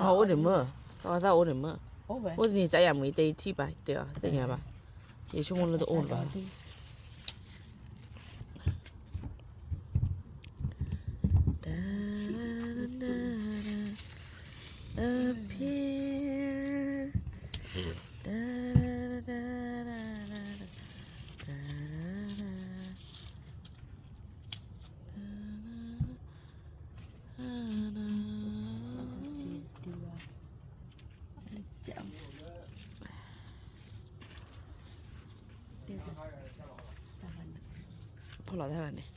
ô để mưa sao ra ô để mưa ô thì chạy à mấy tay thi bài được thế nhà bà thì chúng mình là ổn rồi up hereพอหล่อเท่าไหร่เนี่ย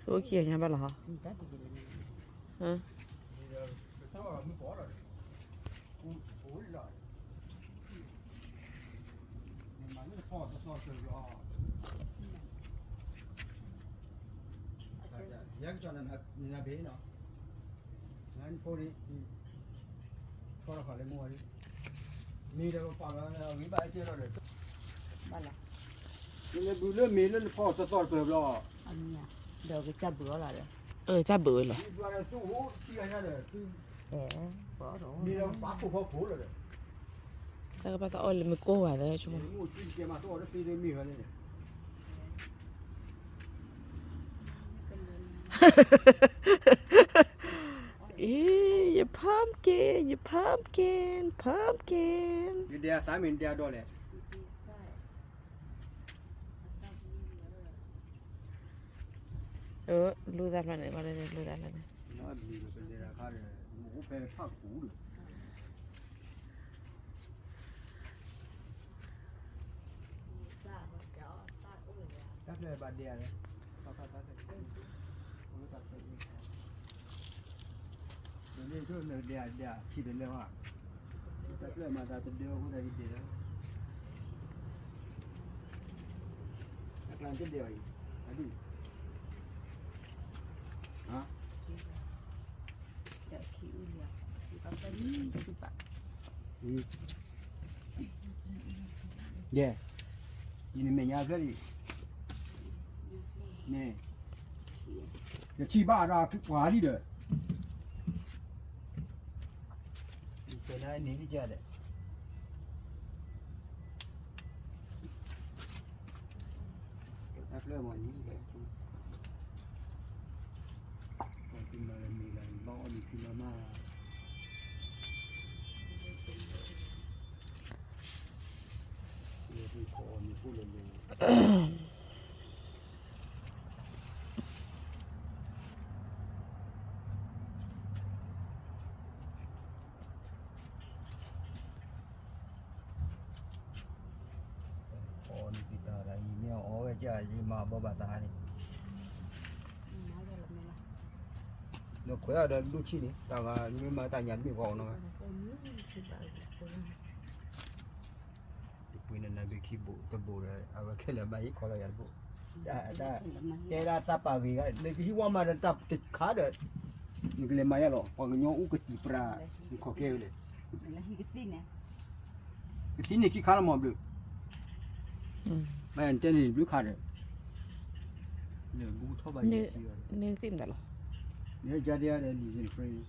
โซ่เขียนยังบ้างเหรอฮะยังจอนั้นนี่นะเบเนาะงั้นพวกนี้พอเราขอเลยมั่วดิมีแต่ฟังแล้ววิบากเจ้าเราเลยบ้าละนี่ดูเรื่องมีเรื่องพอสตอร์เปิดรออันนี้เดี๋ยวก็จับเบื่อละเลยจับเบื่อเลยดูอะไรสู้หูที่อะไรเลยมีเราปากผูเลยจะก็ไปต่อเลยไม่โก้อะไรชั่วโมงมูที่เกี่ยมาตัวแล้วปีเลยมีอะไรเนี่ยyou pumpkin you pumpkin pumpkin อยู่เดียสามมินเดียด้วยเลยรู้ได้แล้วเนี่ยมาเลยรู้ได้แล้วเนี่ยน่าดีเลยเป็นราคาเลยหมูแพงภาคหูเลยตัดเลยบาดเดียเลยตัดเลยตัดไปอีกเดี๋ยวนี้ช่วงเดียฉีดเลยว่ะตัดเลยมาตัดเดียวก็ได้ดีแล้วนักลานจะเดียวอีกอดีฮะเย่ยินดีไหมยาเสรีนี่จะชี้บ้าราคือหวาดีเด้อเป็นอะไรนี่ที่เจอเด้อเริ่มวันนี้เลยกินมาเลยมีอะไรบ้างมีพิมาม่ามีคอมีผู้เล่นมาบ่บาตานี่เนาะขอยada lucu ni tang ni ma tanya mi ko no kui na be ki bo to bo da aba khela mai ko la ya bo da te da ta pa gi ga le ki wa ma da ta ti kha da ni le ma ya lo ko nyo u ko ti pra ni ko ke le la hi ki tin ne ki tin ni ki kha la mo blu ma en ten ni blu kha de ne bu tho ba ni si ne tim da lo ne ja dia de li zin free